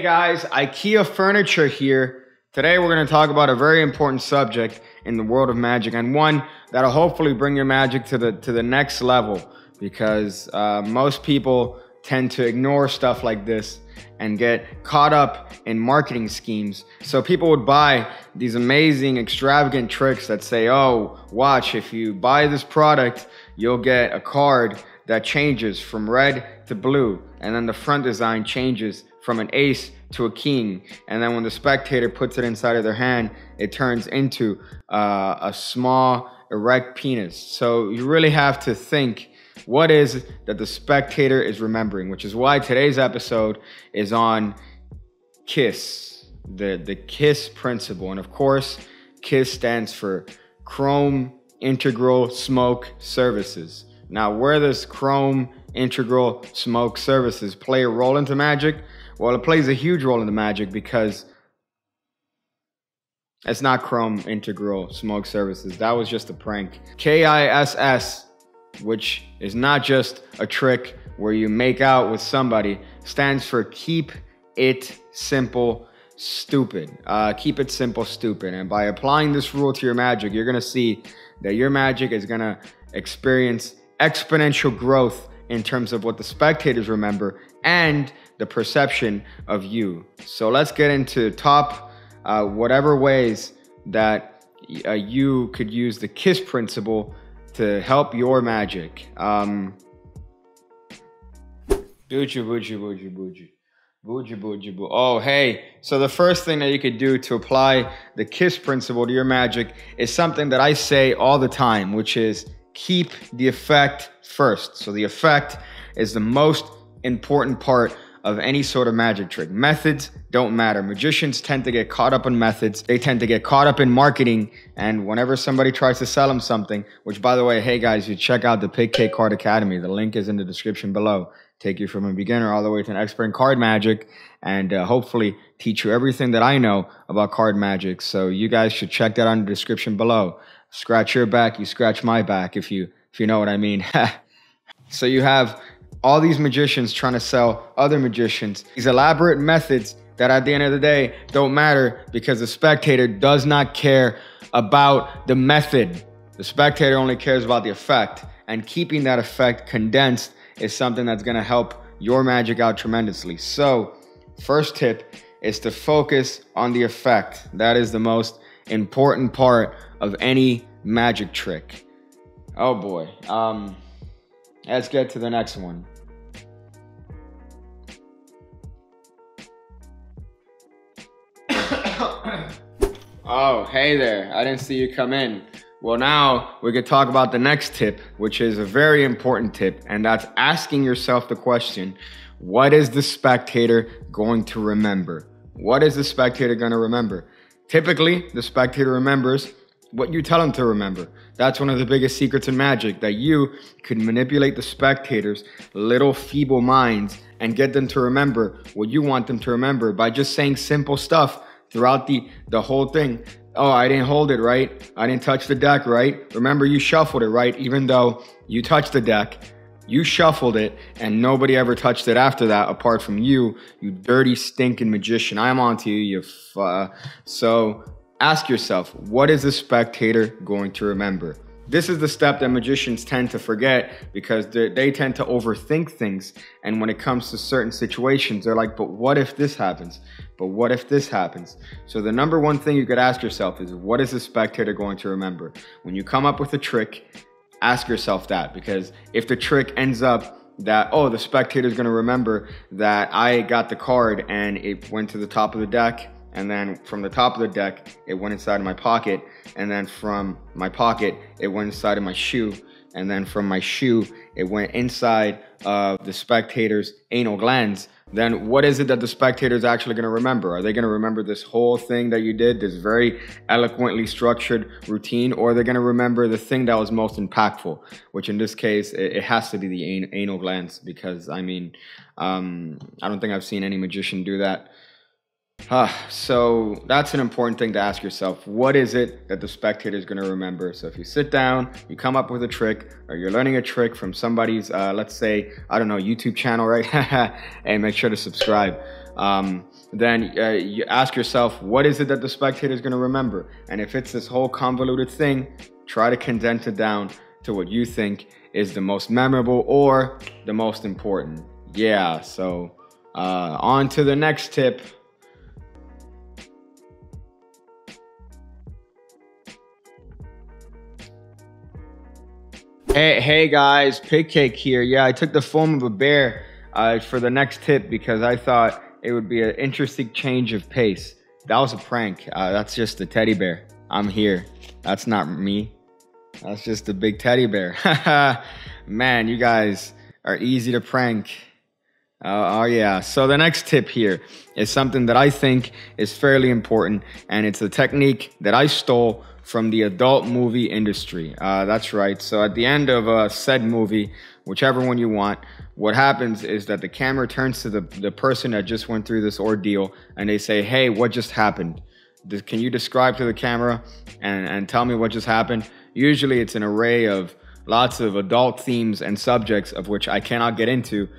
guys, IKEA Furniture here. Today we're going to talk about a very important subject in the world of magic, and one that'll hopefully bring your magic to the next level, because most people tend to ignore stuff like this and get caught up in marketing schemes. So people would buy these amazing, extravagant tricks that say, oh, watch, if you buy this product, you'll get a card that changes from red to blue, and then the front design changes from an ace to a king, and then when the spectator puts it inside of their hand, it turns into a small erect penis. So you really have to think, what is it that the spectator is remembering? Which is why today's episode is on KISS, the KISS principle. And of course, KISS stands for Chrome Integral Smoke Services. Now, where does Chrome Integral Smoke Services play a role into magic? Well, it plays a huge role in the magic because it's not Chrome Integral Smoke Services. That was just a prank. KISS, which is not just a trick where you make out with somebody, stands for Keep It Simple Stupid. Keep it simple, stupid. And by applying this rule to your magic, you're going to see that your magic is going to experience exponential growth in terms of what the spectators remember and the perception of you. So let's get into top whatever ways that you could use the KISS principle to help your magic. Boogie, boogie, boogie, boogie. Boogie, boogie, boo. Oh, hey. So the first thing that you could do to apply the KISS principle to your magic is something that I say all the time, which is keep the effect first. So the effect is the most important part of any sort of magic trick. Methods don't matter. Magicians tend to get caught up in methods. They tend to get caught up in marketing. And whenever somebody tries to sell them something, which by the way, hey guys, you check out the Pick Cake Card Academy. The link is in the description below. Take you from a beginner all the way to an expert in card magic, and hopefully teach you everything that I know about card magic. So you guys should check that out in the description below. Scratch your back, you scratch my back, if you know what I mean. So you have all these magicians trying to sell other magicians these elaborate methods that at the end of the day don't matter, because the spectator does not care about the method. The spectator only cares about the effect, and keeping that effect condensed is something that's going to help your magic out tremendously. So first tip is to focus on the effect. That is the most important part of any magic trick. Oh boy. Let's get to the next one. Oh, hey there. I didn't see you come in. Well, now we could talk about the next tip, which is a very important tip, and that's asking yourself the question, what is the spectator going to remember? What is the spectator going to remember? Typically, the spectator remembers what you tell them to remember. That's one of the biggest secrets in magic, that you could manipulate the spectators' little feeble minds and get them to remember what you want them to remember by just saying simple stuff throughout the whole thing. Oh, I didn't hold it right. I didn't touch the deck right. Remember, you shuffled it right, even though you touched the deck. You shuffled it, and nobody ever touched it after that apart from you, you dirty, stinking magician. I'm on to you, So ask yourself, what is the spectator going to remember? This is the step that magicians tend to forget, because they tend to overthink things. And when it comes to certain situations, they're like, but what if this happens? But what if this happens? So the number one thing you could ask yourself is, what is the spectator going to remember? When you come up with a trick, ask yourself that, because if the trick ends up that, oh, the spectator is going to remember that I got the card and it went to the top of the deck, and then from the top of the deck, it went inside of my pocket, and then from my pocket, it went inside of my shoe, and then from my shoe, it went inside of the spectator's anal glands, then what is it that the spectator is actually going to remember? Are they going to remember this whole thing that you did, this very eloquently structured routine, or are they going to remember the thing that was most impactful, which in this case, it has to be the anal glands, because, I mean, I don't think I've seen any magician do that. So that's an important thing to ask yourself. What is it that the spectator is going to remember? So if you sit down, you come up with a trick, or you're learning a trick from somebody's, let's say, I don't know, YouTube channel, right? And make sure to subscribe. then you ask yourself, what is it that the spectator is going to remember? And if it's this whole convoluted thing, try to condense it down to what you think is the most memorable or the most important. Yeah, so on to the next tip. Hey guys, Pig Cake here. Yeah, I took the form of a bear for the next tip because I thought it would be an interesting change of pace. That was a prank. That's just a teddy bear. I'm here. That's not me. That's just a big teddy bear. Man, you guys are easy to prank. Oh yeah. So the next tip here is something that I think is fairly important, and it's a technique that I stole from the adult movie industry. That's right. So at the end of a said movie, whichever one you want, what happens is that the camera turns to the person that just went through this ordeal, and they say, hey, what just happened? Can you describe to the camera and tell me what just happened? Usually it's an array of lots of adult themes and subjects of which I cannot get into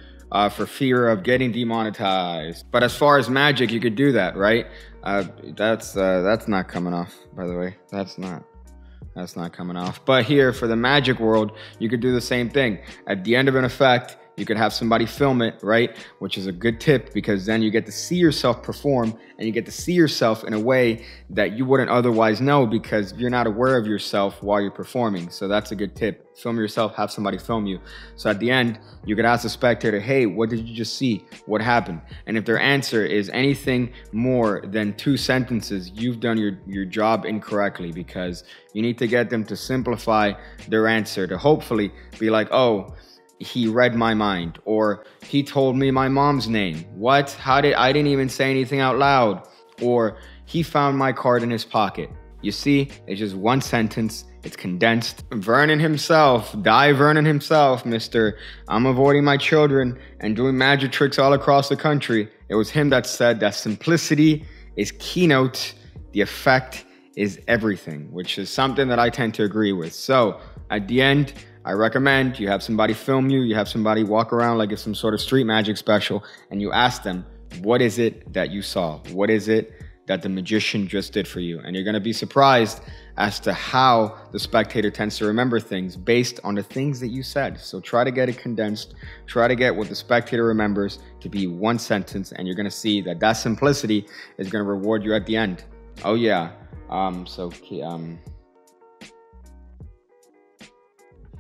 for fear of getting demonetized. But as far as magic, you could do that, right? That's not coming off, by the way. That's not coming off. But here for the magic world, you could do the same thing. At the end of an effect, you could have somebody film it, right? Which is a good tip, because then you get to see yourself perform, and you get to see yourself in a way that you wouldn't otherwise know because you're not aware of yourself while you're performing. So that's a good tip. Film yourself, have somebody film you. So at the end, you could ask the spectator, hey, what did you just see? What happened? And if their answer is anything more than 2 sentences, you've done your job incorrectly, because you need to get them to simplify their answer to hopefully be like, oh, he read my mind, or he told me my mom's name. What? I didn't even say anything out loud. Or he found my card in his pocket. You see, it's just 1 sentence. It's condensed. Vernon himself, Vernon himself, Mr. I'm avoiding my children and doing magic tricks all across the country. It was him that said that simplicity is keynote, the effect is everything, which is something that I tend to agree with. So at the end, I recommend you have somebody film you, you have somebody walk around like it's some sort of street magic special, and you ask them, what is it that you saw? What is it that the magician just did for you? And you're going to be surprised as to how the spectator tends to remember things based on the things that you said. So try to get it condensed, try to get what the spectator remembers to be 1 sentence, and you're going to see that that simplicity is going to reward you at the end. Oh yeah.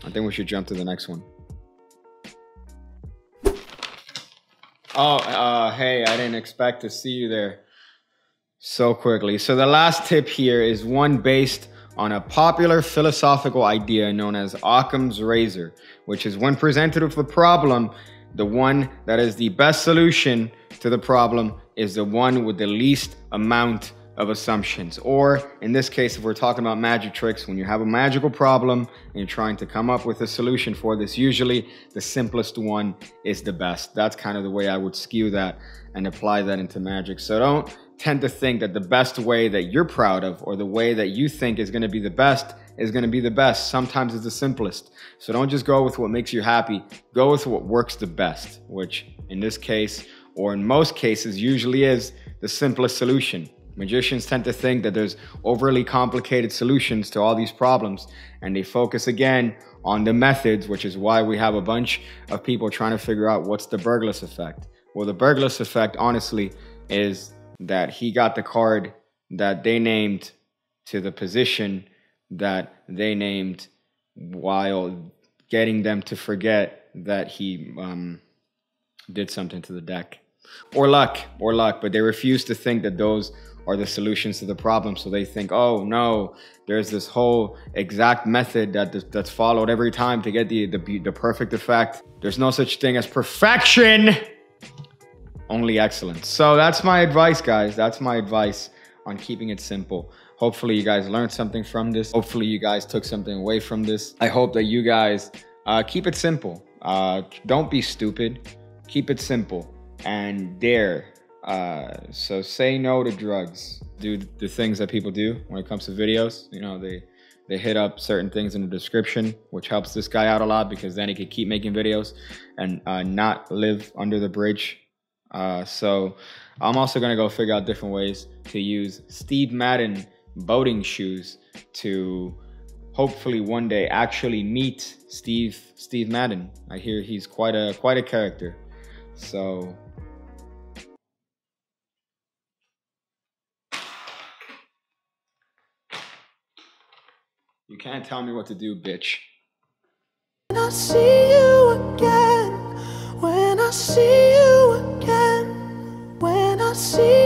I think we should jump to the next one. Oh, hey, I didn't expect to see you there so quickly. So the last tip here is one based on a popular philosophical idea known as Occam's razor, which is when presented with a problem, the one that is the best solution to the problem is the one with the least amount of assumptions. Or in this case, if we're talking about magic tricks, when you have a magical problem and you're trying to come up with a solution for this, usually the simplest one is the best. That's kind of the way I would skew that and apply that into magic. So don't tend to think that the best way that you're proud of or the way that you think is going to be the best is going to be the best. Sometimes it's the simplest. So don't just go with what makes you happy. Go with what works the best, which in this case, or in most cases, usually is the simplest solution. Magicians tend to think that there's overly complicated solutions to all these problems, and they focus again on the methods, which is why we have a bunch of people trying to figure out what's the burglars effect. Well, the burglars effect, honestly, is that he got the card that they named to the position that they named while getting them to forget that he did something to the deck. Or luck, but they refuse to think that those are the solutions to the problem. So they think, oh no, there's this whole exact method that's followed every time to get the perfect effect. There's no such thing as perfection, only excellence. So that's my advice, guys. That's my advice on keeping it simple. Hopefully you guys learned something from this. Hopefully you guys took something away from this. I hope that you guys keep it simple. Don't be stupid. Keep it simple and dare. So say no to drugs. Do the things that people do when it comes to videos. You know, they hit up certain things in the description, which helps this guy out a lot because then he can keep making videos and not live under the bridge. So I'm also going to go figure out different ways to use Steve Madden boating shoes to hopefully one day actually meet Steve Madden. I hear he's quite a character. So you can't tell me what to do, bitch. When I see you again, when I see you again, when I see